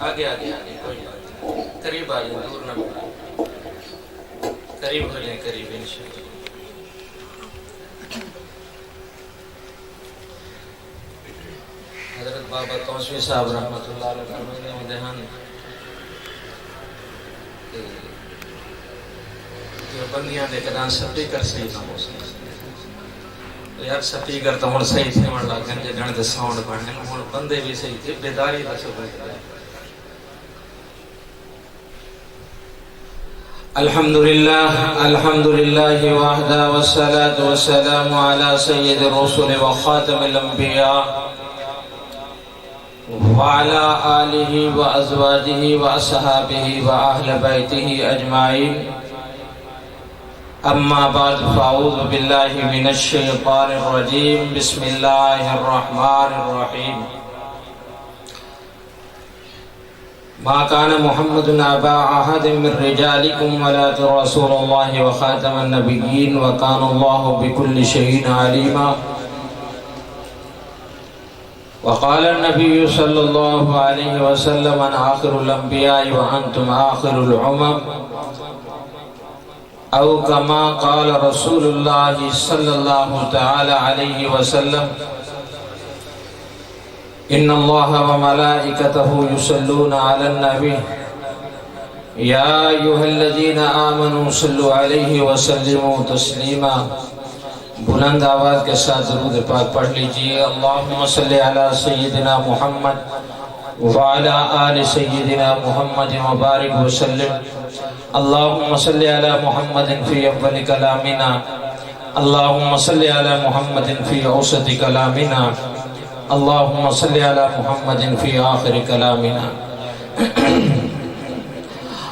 آگے آگے آگے کوئی بات نہیں، قریب آ جائیں، دور نہ بڑھیں، قریب ہو جائیں، قریب انشاءاللہ۔ حضرت بابا توسوی صاحب رحمۃ اللہ علیہ فرماتے ہیں دہان جو بندیاں دے کدان سپی کر صحیح نہ ہو سکتے یار سپی کر تو ہوں صحیح تھے من لگن جے گھن دے ساؤنڈ بننے ہوں بندے بھی صحیح تھے بیداری دا سب الحمدللہ وحدہ والصلاة والسلام على سید الرسل وخاتم الانبیاء وعلى آلہ وازواجہ واصحابہ واہل بیتہ اجمعین اما بعد فاعوذ باللہ من الشیطان الرجیم بسم اللہ الرحمن الرحیم ما كان محمد ابا احد من رجالكم ولكن رسول الله وخاتم النبيين وكان الله بكل شيء عليما وقال النبي صلى الله عليه وسلم أنا آخر الأنبياء وأنتم آخر الأمم أو كما قال رسول الله صلى الله تعالى عليه وسلم إن الله وملائكته يصلون على النبي يا أيها الذين آمنوا صلوا عليه وسلموا تسليما بلند آواز کے ساتھ درود پاک پڑھ لیجئے اللہم صلی علی سیدنا محمد وعلی آل سیدنا محمد وبارک وسلم اللہم صلی علی محمد فی اول کلامنا اللہم صلی علی محمد فی اوسط کلامنا اللہم صلی علی محمد فی آخر کلامنا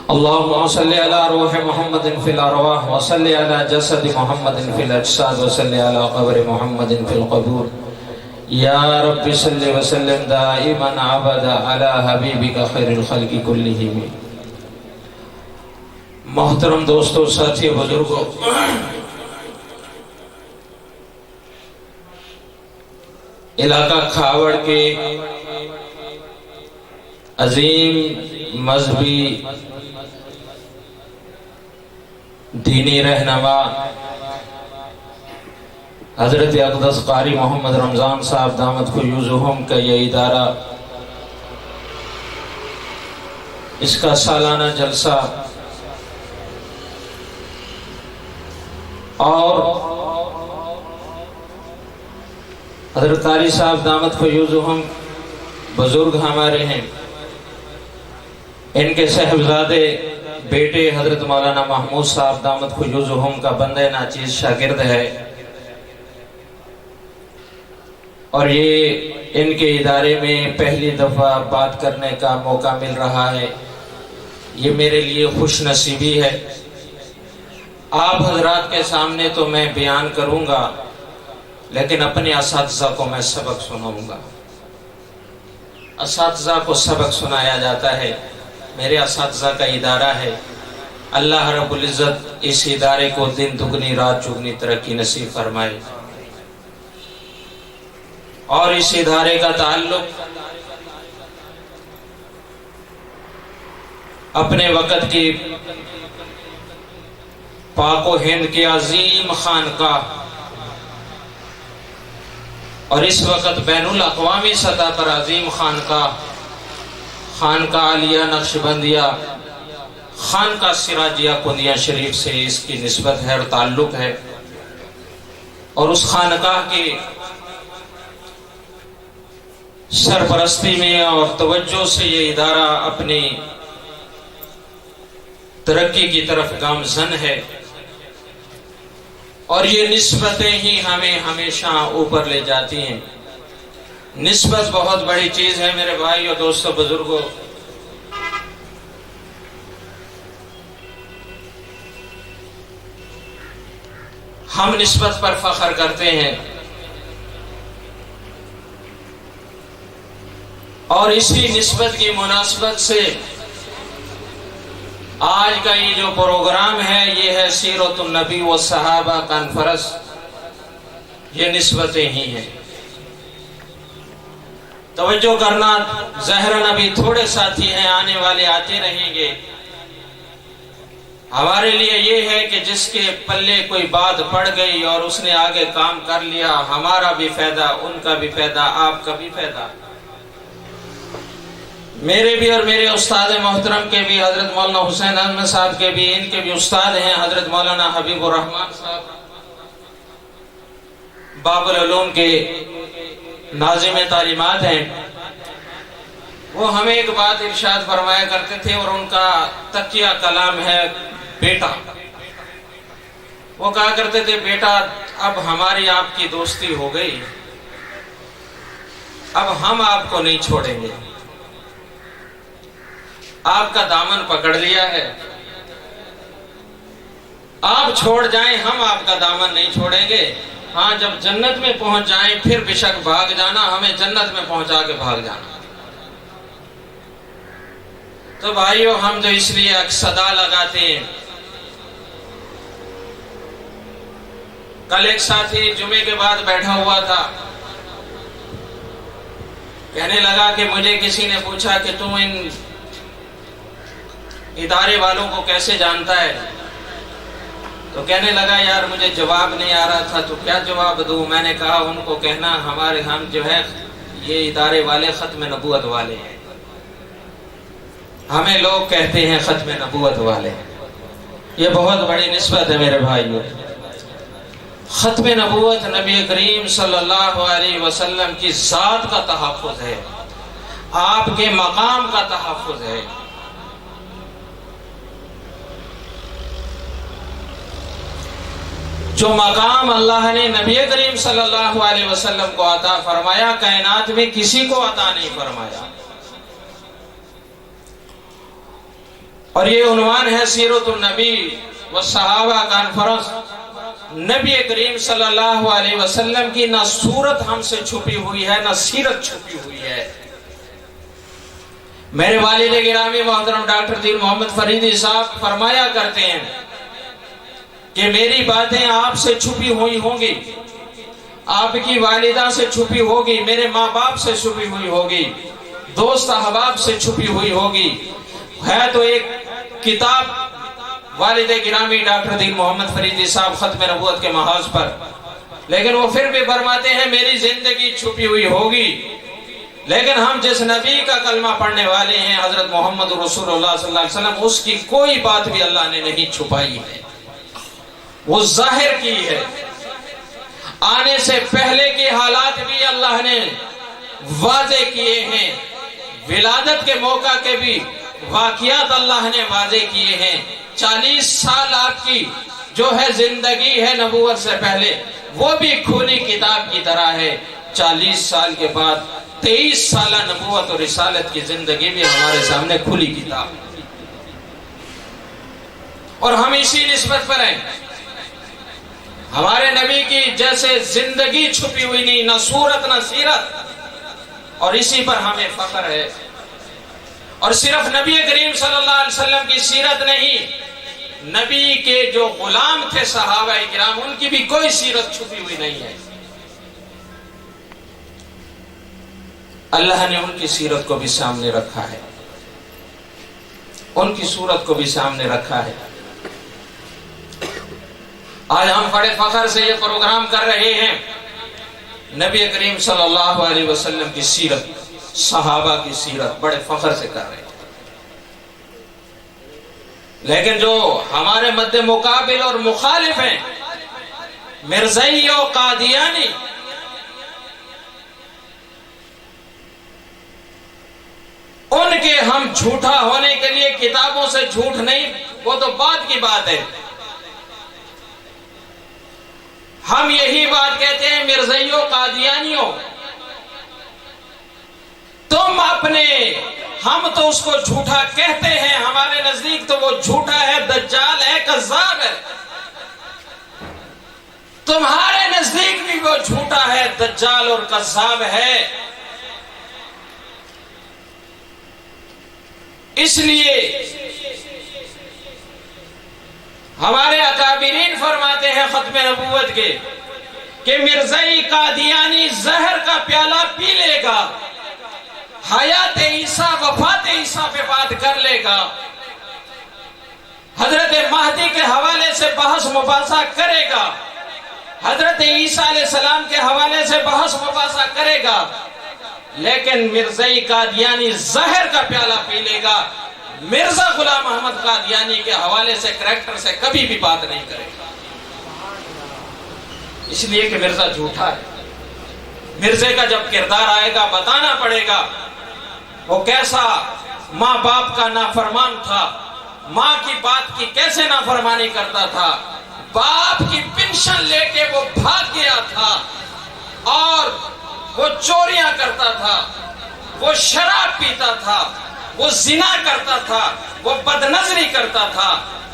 اللہم صلی علی روح محمد فی الارواح وصلی علی جسد محمد فی الاجساد وصلی علی قبر محمد فی القبور یا رب صلی وسلم دائما عبدا علی حبیبک خیر الخلق کلہم محترم دوستو ساتھی بزرگوں علاقہ کھاوڑ کے عظیم مذہبی دینی رہنما حضرت اقدس قاری محمد رمضان صاحب دامت فیوزہم کا یہ ادارہ اس کا سالانہ جلسہ اور حضرت قاری صاحب دامت فیوزہم بزرگ ہمارے ہیں ان کے صاحبزادے بیٹے حضرت مولانا محمود صاحب دامت فیوزہم کا بندہ ناچیز شاگرد ہے اور یہ ان کے ادارے میں پہلی دفعہ بات کرنے کا موقع مل رہا ہے یہ میرے لیے خوش نصیبی ہے آپ حضرات کے سامنے تو میں بیان کروں گا لیکن اپنے اساتذہ کو میں سبق سناؤں گا اساتذہ کو سبق سنایا جاتا ہے میرے اساتذہ کا ادارہ ہے اللہ رب العزت اس ادارے کو دن دگنی رات چگنی ترقی نصیب فرمائے اور اس ادارے کا تعلق اپنے وقت کی پاک و ہند کے عظیم خانقاہ اور اس وقت بین الاقوامی سطح پر عظیم خانقاہ عالیہ نقشبندیہ خانقاہ سراجیہ کندیہ شریف سے اس کی نسبت ہے اور تعلق ہے اور اس خانقاہ کی سرپرستی میں اور توجہ سے یہ ادارہ اپنی ترقی کی طرف گامزن ہے اور یہ نسبتیں ہی ہمیں ہمیشہ اوپر لے جاتی ہیں نسبت بہت بڑی چیز ہے میرے بھائی اور دوستوں بزرگوں ہم نسبت پر فخر کرتے ہیں اور اسی نسبت کی مناسبت سے آج کا یہ جو پروگرام ہے یہ ہے سیرت النبی و صحابہ کانفرنس یہ نسبتیں ہی ہیں توجہ کرنا، ظاہراً ابھی تھوڑے ساتھی ہیں، آنے والے آتے رہیں گے۔ ہمارے لیے یہ ہے کہ جس کے پلے کوئی بات پڑ گئی اور اس نے آگے کام کر لیا، ہمارا بھی فائدہ، ان کا بھی فائدہ، آپ کا بھی فائدہ۔ میرے بھی اور میرے استاد محترم کے بھی، حضرت مولانا حسین احمد صاحب کے بھی، ان کے بھی استاد ہیں حضرت مولانا حبیب الرحمان صاحب، باب العلوم کے ناظم تعلیمات ہیں۔ وہ ہمیں ایک بات ارشاد فرمایا کرتے تھے، اور ان کا تقیہ کلام ہے بیٹا۔ وہ کہا کرتے تھے، بیٹا اب ہماری آپ کی دوستی ہو گئی، اب ہم آپ کو نہیں چھوڑیں گے، آپ کا دامن پکڑ لیا ہے، آپ چھوڑ جائیں ہم آپ کا دامن نہیں چھوڑیں گے۔ ہاں جب جنت میں پہنچ جائیں پھر بے شک بھاگ جانا، ہمیں جنت میں پہنچا کے بھاگ جانا۔ تو بھائیو، ہم جو اس لیے صدا لگاتے ہیں، کل ایک ساتھی جمعے کے بعد بیٹھا ہوا تھا، کہنے لگا کہ مجھے کسی نے پوچھا کہ تم ان ادارے والوں کو کیسے جانتا ہے؟ تو کہنے لگا یار مجھے جواب نہیں آ رہا تھا، تو کیا جواب دوں؟ میں نے کہا ان کو کہنا ہم جو ہے یہ ادارے والے ختم نبوت والے ہیں، ہمیں لوگ کہتے ہیں ختم نبوت والے۔ یہ بہت بڑی نسبت ہے میرے بھائیوں۔ ختم نبوت نبی کریم صلی اللہ علیہ وسلم کی ذات کا تحفظ ہے، آپ کے مقام کا تحفظ ہے۔ جو مقام اللہ نے نبی کریم صلی اللہ علیہ وسلم کو عطا فرمایا، کائنات میں کسی کو عطا نہیں فرمایا۔ اور یہ عنوان ہے سیرت النبی والصحابہ کانفرنس۔ نبی کریم صلی اللہ علیہ وسلم کی نہ صورت ہم سے چھپی ہوئی ہے، نہ سیرت چھپی ہوئی ہے۔ میرے والد گرامی محترم ڈاکٹر دین محمد فریدی صاحب فرمایا کرتے ہیں کہ میری باتیں آپ سے چھپی ہوئی ہوں گی، آپ کی والدہ سے چھپی ہوگی، میرے ماں باپ سے چھپی ہوئی ہوگی، دوست احباب سے چھپی ہوئی ہوگی۔ ہے تو ایک کتاب والد گرامی ڈاکٹر دین محمد فریدی صاحب ختم نبوت کے محاذ پر، لیکن وہ پھر بھی فرماتے ہیں میری زندگی چھپی ہوئی ہوگی، لیکن ہم جس نبی کا کلمہ پڑھنے والے ہیں حضرت محمد رسول اللہ صلی اللہ علیہ وسلم، اس کی کوئی بات بھی اللہ نے نہیں چھپائی ہے، وہ ظاہر کی ہے۔ آنے سے پہلے کے حالات بھی اللہ نے واضح کیے ہیں، ولادت کے موقع کے بھی واقعات اللہ نے واضح کیے ہیں۔ 40 سال آپ کی جو ہے زندگی ہے نبوت سے پہلے، وہ بھی کھلی کتاب کی طرح ہے۔ 40 سال کے بعد 23 سالہ نبوت اور رسالت کی زندگی بھی ہمارے سامنے کھلی کتاب، اور ہم اسی نسبت پر ہیں۔ ہمارے نبی کی جیسے زندگی چھپی ہوئی نہیں، نہ صورت نہ سیرت، اور اسی پر ہمیں فخر ہے۔ اور صرف نبی کریم صلی اللہ علیہ وسلم کی سیرت نہیں، نبی کے جو غلام تھے صحابہ کرام، ان کی بھی کوئی سیرت چھپی ہوئی نہیں ہے۔ اللہ نے ان کی سیرت کو بھی سامنے رکھا ہے، ان کی صورت کو بھی سامنے رکھا ہے۔ آج ہم بڑے فخر سے یہ پروگرام کر رہے ہیں، نبی کریم صلی اللہ علیہ وسلم کی سیرت، صحابہ کی سیرت بڑے فخر سے کر رہے ہیں۔ لیکن جو ہمارے مد مقابل اور مخالف ہیں، مرزائی اور قادیانی، ان کے ہم جھوٹا ہونے کے لیے کتابوں سے جھوٹ نہیں، وہ تو بعد کی بات ہے۔ ہم یہی بات کہتے ہیں، مرزائیوں قادیانیوں، تم اپنے، ہم تو اس کو جھوٹا کہتے ہیں، ہمارے نزدیک تو وہ جھوٹا ہے، دجال ہے، کذاب ہے۔ تمہارے نزدیک بھی وہ جھوٹا ہے، دجال اور کذاب ہے۔ اس لیے ہمارے اکابرین فرماتے ہیں ختم نبوت کے کہ مرزائی قادیانی زہر کا پیالہ پی لے گا، حیات عیسیٰ وفات عیسیٰ پہ بات کر لے گا، حضرت مہدی کے حوالے سے بحث مباحثہ کرے گا، حضرت عیسیٰ علیہ السلام کے حوالے سے بحث مباحثہ کرے گا، لیکن مرزائی قادیانی زہر کا پیالہ پی لے گا، مرزا غلام احمد قادیانی کے حوالے سے کریکٹر سے کبھی بھی بات نہیں کرے گا، اس لیے کہ مرزا جھوٹا ہے۔ مرزے کا جب کردار آئے گا بتانا پڑے گا وہ کیسا ماں باپ کا نافرمان تھا، ماں کی بات کی کیسے نافرمانی کرتا تھا، باپ کی پنشن لے کے وہ بھاگ گیا تھا اور وہ چوریاں کرتا تھا، وہ شراب پیتا تھا، وہ زنا کرتا تھا، وہ بدنظری کرتا تھا،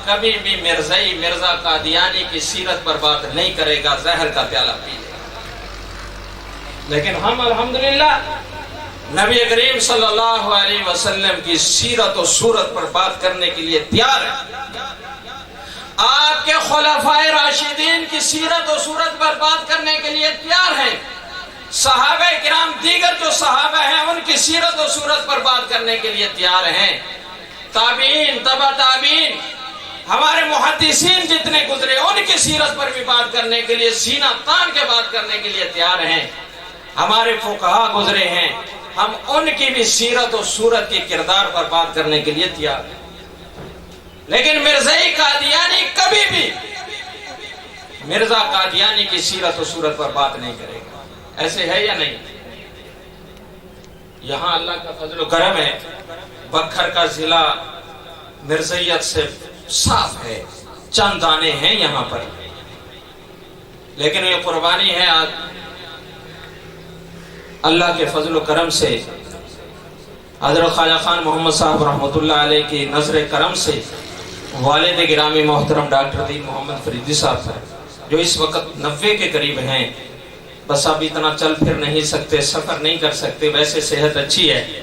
کبھی بھی مرزا قادیانی کی سیرت پر بات نہیں کرے گا، زہر کا پیالہ پی لے گا۔ لیکن ہم الحمدللہ نبی کریم صلی اللہ علیہ وسلم کی سیرت و صورت پر بات کرنے کے لیے تیار ہیں، آپ کے خلفائے راشدین کی سیرت و صورت پر بات کرنے کے لیے تیار ہیں، صحابہ کرام دیگر جو صحابہ ہیں ان کی سیرت و صورت پر بات کرنے کے لیے تیار ہیں، تابعین تبع تابعین ہمارے محدثین جتنے گزرے ان کی سیرت پر بھی بات کرنے کے لیے سینہ تان کے بات کرنے کے لیے تیار ہیں، ہمارے فقہا گزرے ہیں ہم ان کی بھی سیرت و صورت کے کردار پر بات کرنے کے لیے تیار ہیں، لیکن مرزائی قادیانی کبھی بھی مرزا قادیانی کی سیرت و صورت پر بات نہیں کرے گا۔ ایسے ہے یا نہیں؟ یہاں اللہ کا فضل و کرم ہے، بکھر کا ضلع مرزائیت سے صاف ہے، چند دانے ہیں یہاں پر، لیکن یہ قربانی ہے آج اللہ کے فضل و کرم سے، حضرت خواجہ خان محمد صاحب رحمۃ اللہ علیہ کی نظر کرم سے والد گرامی محترم ڈاکٹر دین محمد فریدی صاحب جو اس وقت 90 کے قریب ہیں، بس اب اتنا چل پھر نہیں سکتے، سفر نہیں کر سکتے، ویسے صحت اچھی ہے،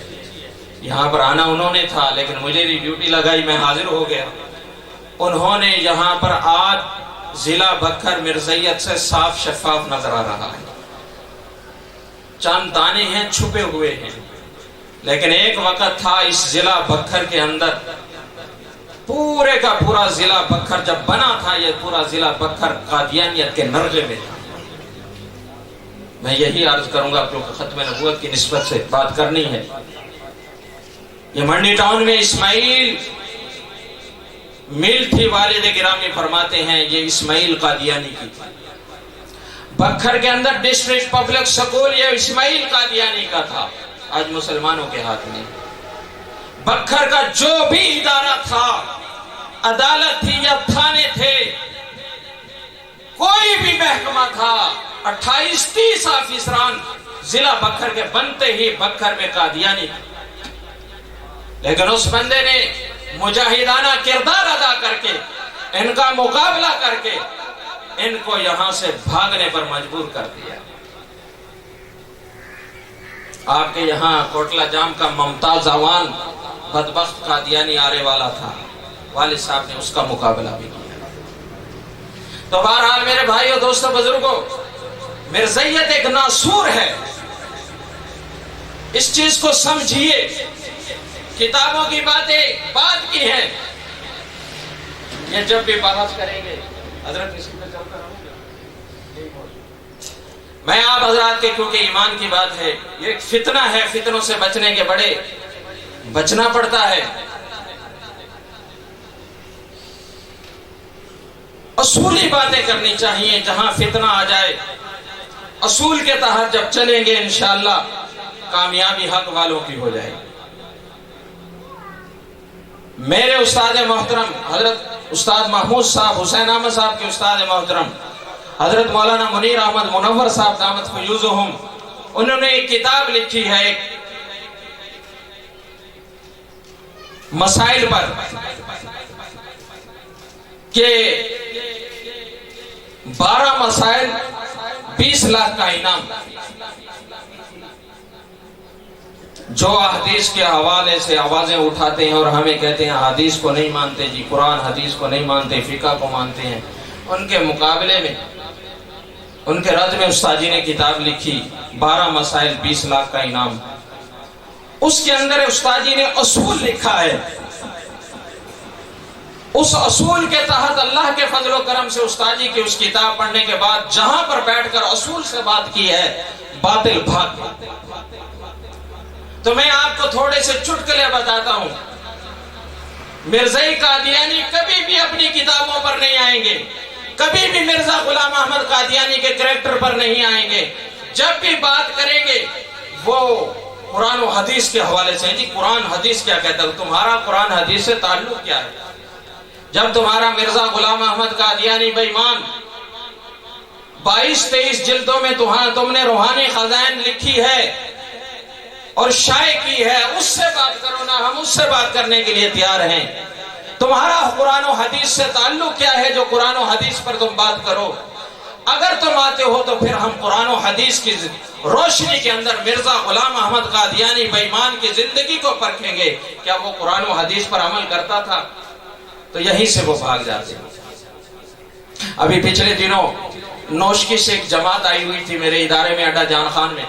یہاں پر آنا انہوں نے تھا لیکن مجھے بھی ڈیوٹی لگائی، میں حاضر ہو گیا۔ انہوں نے یہاں پر آج ضلع بکھر مرزائیت سے صاف شفاف نظر آ رہا ہے، چند دانے ہیں چھپے ہوئے ہیں، لیکن ایک وقت تھا اس ضلع بکھر کے اندر پورے کا پورا ضلع بکھر جب بنا تھا، یہ پورا ضلع بکھر قادیانیت کے نرغے میں تھا۔ میں یہی عرض کروں گا کیونکہ ختم نبوت کی نسبت سے بات کرنی ہے، یہ منڈی ٹاؤن میں اسماعیل مل تھی، والد گرامی فرماتے ہیں یہ اسماعیل قادیانی کی تھی، بکھر کے اندر ڈسٹرکٹ پبلک سکول یہ اسماعیل قادیانی کا تھا، آج مسلمانوں کے ہاتھ میں۔ بکھر کا جو بھی ادارہ تھا، عدالت تھی یا تھانے تھے، کوئی بھی محکمہ تھا، 28-30 آفیسران ضلع بکھر کے بنتے ہی بکھر میں قادیانی تھے، لیکن اس بندے نے مجاہدانہ کردار ادا کر کے ان کا مقابلہ کر کے ان کو یہاں سے بھاگنے پر مجبور کر دیا۔ آپ کے یہاں کوٹلہ جام کا ممتاز اعوان بدبخت قادیانی آنے والا تھا، والد صاحب نے اس کا مقابلہ بھی کیا۔ تو بہرحال میرے بھائیوں دوستوں بزرگوں، مرزائیت ایک ناسور ہے، اس چیز کو سمجھیے، کتابوں کی باتیں بات کی ہیں، یہ جب بھی بحث کریں گے حضرت اسی پہ چلتا رہوں گا۔ میں آپ حضرات کے کیونکہ ایمان کی بات ہے، یہ ایک فتنہ ہے، فتنوں سے بچنے کے بڑے بچنا پڑتا ہے، اصولی باتیں کرنی چاہیے، جہاں فتنہ آ جائے اصول کے تحت جب چلیں گے انشاءاللہ کامیابی حق والوں کی ہو جائے گی۔ میرے استاد محترم حضرت استاد محمود صاحب حسین احمد صاحب کے استاد محترم حضرت مولانا منیر احمد منور صاحب دامت فیوزہم، انہوں نے ایک کتاب لکھی ہے ایک مسائل پر کہ 12 مسائل 20 لاکھ کا انعام، جو حدیث کے حوالے سے آوازیں اٹھاتے ہیں اور ہمیں کہتے ہیں حدیث کو نہیں مانتے جی، قرآن حدیث کو نہیں مانتے، فقہ کو مانتے ہیں، ان کے مقابلے میں ان کے رد میں استاد جی نے کتاب لکھی 12 مسائل 20 لاکھ کا انعام۔ اس کے اندر استاد جی نے اصول لکھا ہے. اس اصول کے تحت اللہ کے فضل و کرم سے استاد جی کی اس کتاب پڑھنے کے بعد جہاں پر بیٹھ کر اصول سے بات کی ہے باطل بھاگ گئی. تو میں آپ کو تھوڑے سے چٹکلے بتاتا ہوں. مرزائی قادیانی کبھی بھی اپنی کتابوں پر نہیں آئیں گے, کبھی بھی مرزا غلام احمد قادیانی کے کریکٹر پر نہیں آئیں گے. جب بھی بات کریں گے وہ قرآن و حدیث کے حوالے سے. جی قرآن حدیث کیا کہتا ہے, تمہارا قرآن حدیث سے تعلق کیا ہے؟ جب تمہارا مرزا غلام احمد قادیانی بے ایمان 22-23 جلدوں میں تم نے روحانی خزائن لکھی ہے اور شائع کی ہے, اس سے بات کرو نا, ہم اس سے بات کرنے کے لیے تیار ہیں. تمہارا قرآن و حدیث سے تعلق کیا ہے جو قرآن و حدیث پر تم بات کرو؟ اگر تم آتے ہو تو پھر ہم قرآن و حدیث کی روشنی کے اندر مرزا غلام احمد قادیانی بے ایمان کی زندگی کو پرکھیں گے. کیا وہ قرآن و حدیث پر عمل کرتا تھا؟ تو یہیں سے وہ بھاگ جاتے. ابھی پچھلے دنوں نوشکی سے ایک جماعت آئی ہوئی تھی میرے ادارے میں, اڈا جان خان میں.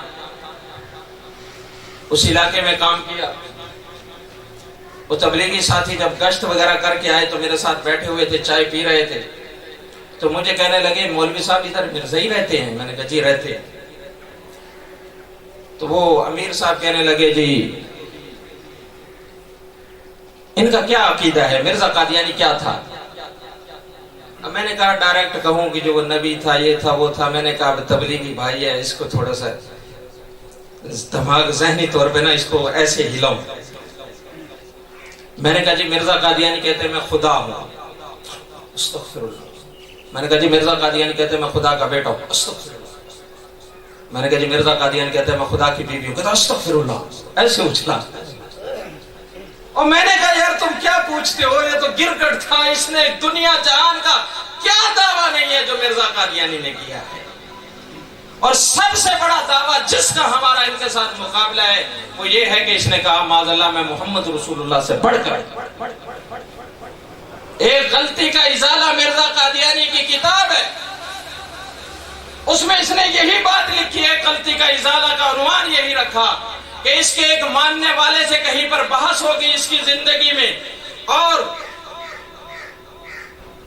اس علاقے میں کام کیا. وہ تبلیغی ساتھی جب گشت وغیرہ کر کے آئے تو میرے ساتھ بیٹھے ہوئے تھے, چائے پی رہے تھے. تو مجھے کہنے لگے مولوی صاحب ادھر مرزائی رہتے ہیں؟ میں نے کہا جی رہتے ہیں. تو وہ امیر صاحب کہنے لگے جی ان کا کیا عقیدہ ہے, مرزا قادیانی کیا تھا؟ اب میں نے کہا ڈائریکٹ کہوں کہ جو وہ نبی تھا, یہ تھا, وہ تھا. میں نے کہا تبلیغی بھائی ہے, اس کو تھوڑا سا دماغ ذہنی طور پہ نا اس کو ایسے ہلاؤں. میں نے کہا جی مرزا قادیانی کہتے ہیں میں خدا ہوں. استغفر اللہ. میں نے کہا جی مرزا قادیانی کہتے ہیں میں خدا کا بیٹا ہوں. استغفر اللہ. میں نے کہا جی مرزا قادیانی کہتے ہیں میں خدا کی بیوی ہوں. کہتا استغفر اللہ. ایسے اچھلا. اور میں نے کہا یار تم کیا پوچھتے ہو, یہ تو گرگٹ تھا, اس نے دنیا جہان کا کیا دعویٰ نہیں ہے جو مرزا قادیانی نے کیا ہے. اور سب سے بڑا دعویٰ جس کا ہمارا ان کے ساتھ مقابلہ ہے وہ یہ ہے کہ اس نے کہا معاذ اللہ میں محمد رسول اللہ سے بڑھ کر. ایک غلطی کا ازالہ مرزا قادیانی کی کتاب ہے, اس میں اس نے یہی بات لکھی ہے. غلطی کا ازالہ کا عنوان یہی رکھا کہ اس کے ایک ماننے والے سے کہیں پر بحث ہوگی اس کی زندگی میں, اور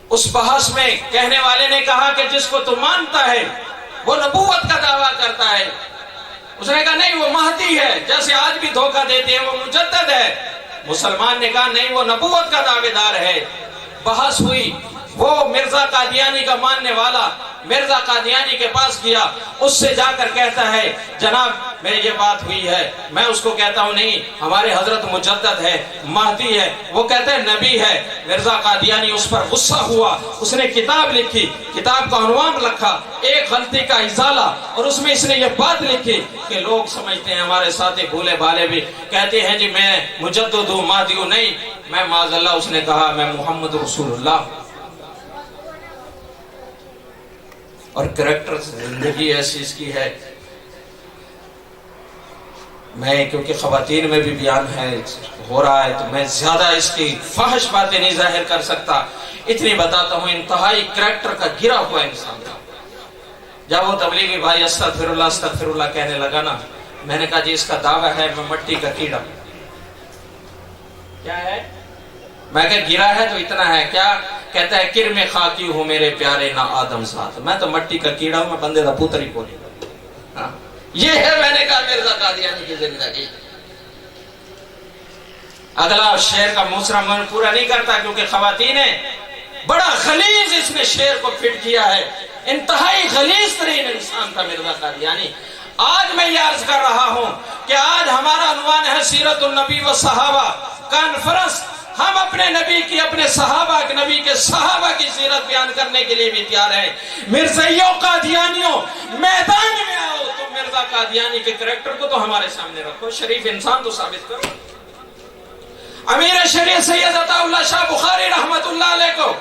اس بحث میں کہنے والے نے کہا کہ جس کو تو مانتا ہے وہ نبوت کا دعویٰ کرتا ہے. اس نے کہا نہیں وہ مہدی ہے, جیسے آج بھی دھوکہ دیتے ہیں, وہ مجدد ہے. مسلمان نے کہا نہیں وہ نبوت کا دعوے دار ہے. بحث ہوئی. وہ مرزا قادیانی کا ماننے والا مرزا قادیانی کے پاس گیا, اس سے جا کر کہتا ہے جناب میں یہ بات ہوئی ہے. میں اس کو کہتا ہوں نہیں ہمارے حضرت مجدد ہے, مہدی ہے. وہ کہتا ہے نبی ہے. مرزا قادیانی اس پر غصہ ہوا, اس نے کتاب لکھی, کتاب کا عنوان رکھا ایک غلطی کا ازالہ, اور اس میں اس نے یہ بات لکھی کہ لوگ سمجھتے ہیں ہمارے ساتھی بھولے بھالے بھی کہتے ہیں جی میں مجدد ہوں مہدی ہوں. نہیں, میں معاذ اللہ اس نے کہا میں محمد رسول اللہ. اور کریکٹر زندگی ایسی اس کی ہے. میں کیونکہ خواتین میں بھی بیان ہے ہو رہا ہے تو میں زیادہ اس کی فحش باتیں نہیں ظاہر کر سکتا. اتنی بتاتا ہوں انتہائی کریکٹر کا گرا ہوا انسان تھا. جب وہ تبلیغی بھائی استغفر اللہ کہنے لگا نا, میں نے کہا جی اس کا دعویٰ ہے میں مٹی کا کیڑا. کیا ہے؟ میں کہ گرا ہے تو اتنا ہے. کیا کہتا ہے کرم خاکی ہوں میرے پیارے نہ آدم ساتھ. میں تو مٹی کا کیڑا ہوں, میں بندے دا پوتر ہی کوئی. یہ ہے میں نے کہا مرزا قادیانی کی زندگی. اگلا شعر کا موسرا من پورا نہیں کرتا کیونکہ خواتین ہیں. بڑا غلیظ اس نے شعر کو فٹ کیا ہے. انتہائی غلیظ ترین انسان تھا مرزا قادیانی. آج میں یہ عرض کر رہا ہوں کہ آج ہمارا عنوان ہے سیرت النبی و صحابہ کانفرنس. ہم اپنے نبی کی اپنے صحابہ کے نبی کے صحابہ کی سیرت بیان کرنے کے لیے بھی تیار ہیں. مرزائیوں قادیانیوں میدان میں آؤ. تم مرزا قادیانی کے کریکٹر کو تو ہمارے سامنے رکھو, شریف انسان تو ثابت کرو. امیر شریعت سید عطا اللہ شاہ بخاری رحمت اللہ علیہ کو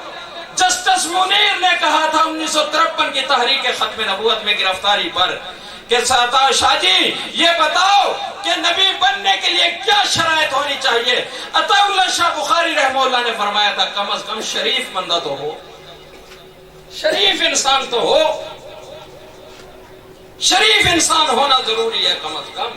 جسٹس منیر نے کہا تھا 1953 کی تحریک ختم نبوت میں گرفتاری پر کہ شاہ جی یہ بتاؤ کہ نبی بننے کے لیے کیا شرائط ہونی چاہیے. عطا اللہ شاہ بخاری رحمہ اللہ نے فرمایا تھا کم از کم شریف بندہ تو ہو, شریف انسان تو ہو, شریف انسان ہونا ضروری ہے کم از کم.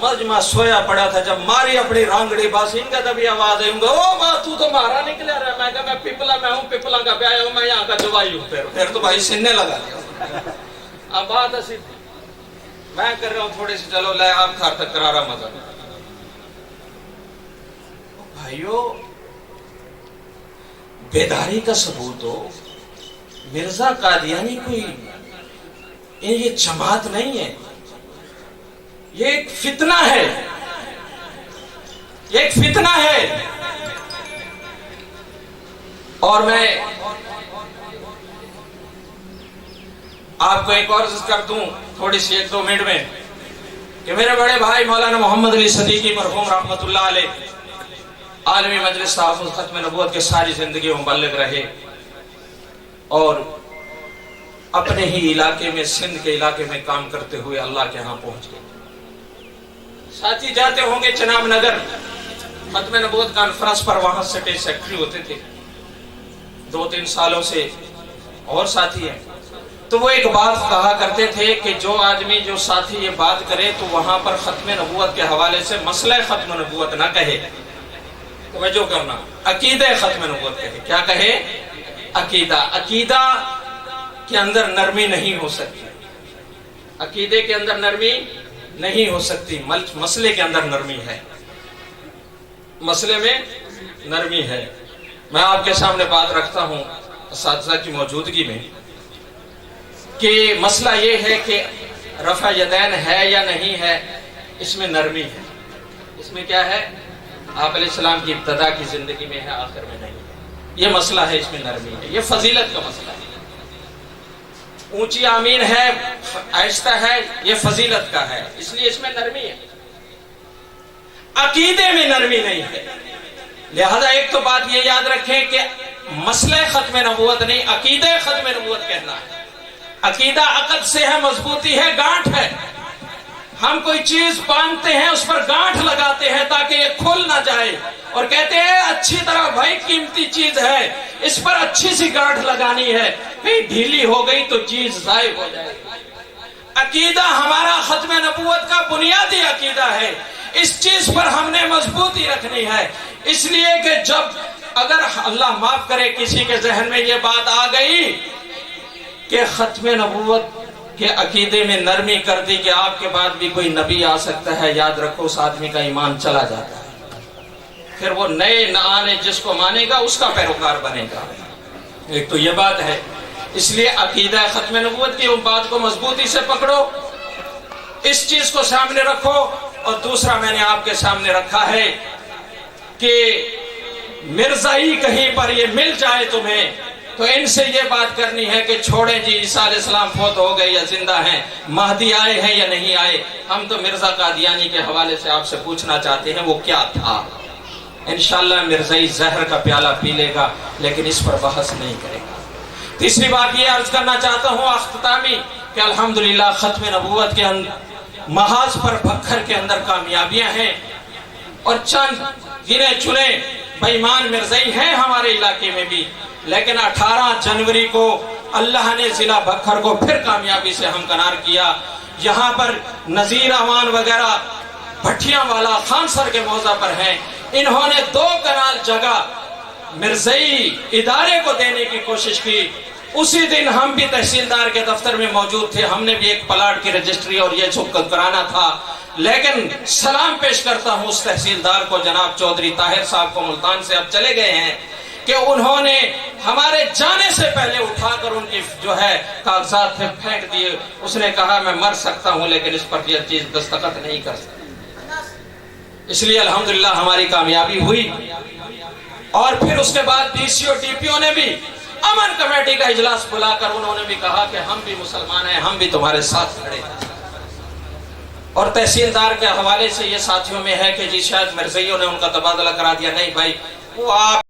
مجمع سویا پڑا تھا، جب ماری اپنی رانگڑی باسی ان کا تبھی آواز ہے، او ماں تو مارا نکلے رہا ہے، میں کہا میں پپلا میں ہوں، پپلا کا بیایا ہوں، میں یہاں کا جوائی ہوں، پھر تو بھائی سننے لگا۔ اب بات ہے سیدھی، میں کر رہا ہوں تھوڑی سی، چلو لے آپ کھار تک کرا رہا مزہ۔ بھائیو بیداری کا ثبوت ہو، مرزا قادیانی کوئی یہ جماعت نہیں ہے، یہ ایک فتنہ ہے، یہ ایک فتنہ ہے۔ اور میں آپ کو ایک اور عرض کر دوں تھوڑی سی 1-2 منٹ میں، کہ میرے بڑے بھائی مولانا محمد علی صدیقی مرحوم رحمت اللہ علیہ عالمی مجلس تحفظ ختم نبوت کے ساری زندگی مبلغ رہے، اور اپنے ہی علاقے میں، سندھ کے علاقے میں کام کرتے ہوئے اللہ کے ہاں پہنچ گئے۔ ساتھی جاتے ہوں گے چناب نگر ختم نبوت کانفرنس پر، وہاں سٹیج سیکٹری ہوتے تھے 2-3 سالوں سے، اور ساتھی ہیں، تو وہ ایک بات کہا کرتے تھے کہ جو آدمی، جو ساتھی یہ بات کرے تو وہاں پر ختم نبوت کے حوالے سے مسئلہ ختم نبوت نہ کہے، توجہ کرنا، عقیدہ ختم نبوت کہے۔ کیا کہے؟ عقیدہ۔ عقیدہ کے اندر نرمی نہیں ہو سکتی، عقیدے کے اندر نرمی نہیں ہو سکتی، مسئلے کے اندر نرمی ہے، مسئلے میں نرمی ہے۔ میں آپ کے سامنے بات رکھتا ہوں اساتذہ کی موجودگی میں، کہ مسئلہ یہ ہے کہ رفع یدین ہے یا نہیں ہے، اس میں نرمی ہے۔ اس میں کیا ہے؟ آپ علیہ السلام کی ابتدا کی زندگی میں ہے، آخر میں نہیں ہے، یہ مسئلہ ہے، اس میں نرمی ہے، یہ فضیلت کا مسئلہ ہے۔ اونچی آمین ہے، آہستہ ہے، یہ فضیلت کا ہے، اس لیے اس میں نرمی ہے۔ عقیدے میں نرمی نہیں ہے، لہذا ایک تو بات یہ یاد رکھیں کہ مسئلہ ختم نبوت نہیں، عقیدہ ختم نبوت کہنا ہے۔ عقیدہ عقد سے ہے، مضبوطی ہے، گانٹھ ہے۔ ہم کوئی چیز باندھتے ہیں، اس پر گانٹھ لگاتے ہیں تاکہ یہ کھل نہ جائے، اور کہتے ہیں اچھی طرح بھائی قیمتی چیز ہے، اس پر اچھی سی گانٹھ لگانی ہے، کہیں ڈھیلی ہو گئی تو چیز ضائع ہو جائے گی۔ عقیدہ ہمارا ختم نبوت کا بنیادی عقیدہ ہے، اس چیز پر ہم نے مضبوطی رکھنی ہے، اس لیے کہ جب اگر اللہ معاف کرے کسی کے ذہن میں یہ بات آ گئی کہ ختم نبوت کے عقیدے میں نرمی کر دی کہ آپ کے بعد بھی کوئی نبی آ سکتا ہے، یاد رکھو اس آدمی کا ایمان چلا جاتا ہے، پھر وہ نئے نہ آنے جس کو مانے گا اس کا پیروکار بنے گا۔ ایک تو یہ بات ہے، اس لیے عقیدہ ختم نبوت کی بات کو مضبوطی سے پکڑو، اس چیز کو سامنے رکھو۔ اور دوسرا میں نے آپ کے سامنے رکھا ہے کہ مرزائی کہیں پر یہ مل جائے تمہیں تو ان سے یہ بات کرنی ہے کہ چھوڑیں جی، عیسیٰ علیہ السلام فوت ہو گئے یا زندہ ہیں، مہدی آئے ہیں یا نہیں آئے، ہم تو مرزا قادیانی کے حوالے سے آپ سے پوچھنا چاہتے ہیں وہ کیا تھا۔ انشاءاللہ مرزائی زہر کا پیالہ پی لے گا لیکن اس پر بحث نہیں کرے گا۔ تیسری بات یہ عرض کرنا چاہتا ہوں اختتامی، کہ الحمدللہ ختم نبوت کے محاذ پر بکھر کے اندر کامیابیاں ہیں، اور چند گنے چنے بے ایمان مرزائی ہیں ہمارے علاقے میں بھی، لیکن 18 جنوری کو اللہ نے ضلع بکھر کو پھر کامیابی سے ہمکنار کیا۔ یہاں پر نذیر امان وغیرہ بھٹیاں والا خان سر کے موضع پر ہیں، انہوں نے 2 کنال جگہ مرزائی ادارے کو دینے کی کوشش کی۔ اسی دن ہم بھی تحصیلدار کے دفتر میں موجود تھے، ہم نے بھی ایک پلاٹ کی رجسٹری اور یہ سب کرانا تھا، لیکن سلام پیش کرتا ہوں اس تحصیلدار کو، جناب چودھری طاہر صاحب کو، ملتان سے اب چلے گئے ہیں، کہ انہوں نے ہمارے جانے سے پہلے اٹھا کر ان کی جو ہے کاغذات پہ پھینک دیے۔ اس نے کہا میں مر سکتا ہوں لیکن اس پر یہ چیز دستخط نہیں کر سکتا۔ اس لیے الحمدللہ ہماری کامیابی ہوئی، اور پھر اس کے بعد ڈی سی اور ڈی پی او نے بھی امن کمیٹی کا اجلاس بلا کر انہوں نے بھی کہا کہ ہم بھی مسلمان ہیں، ہم بھی تمہارے ساتھ کھڑے ہیں۔ اور تحصیلدار کے حوالے سے یہ ساتھیوں میں ہے کہ جی شاید مرزائیوں نے ان کا تبادلہ کرا دیا، نہیں بھائی، وہ آپ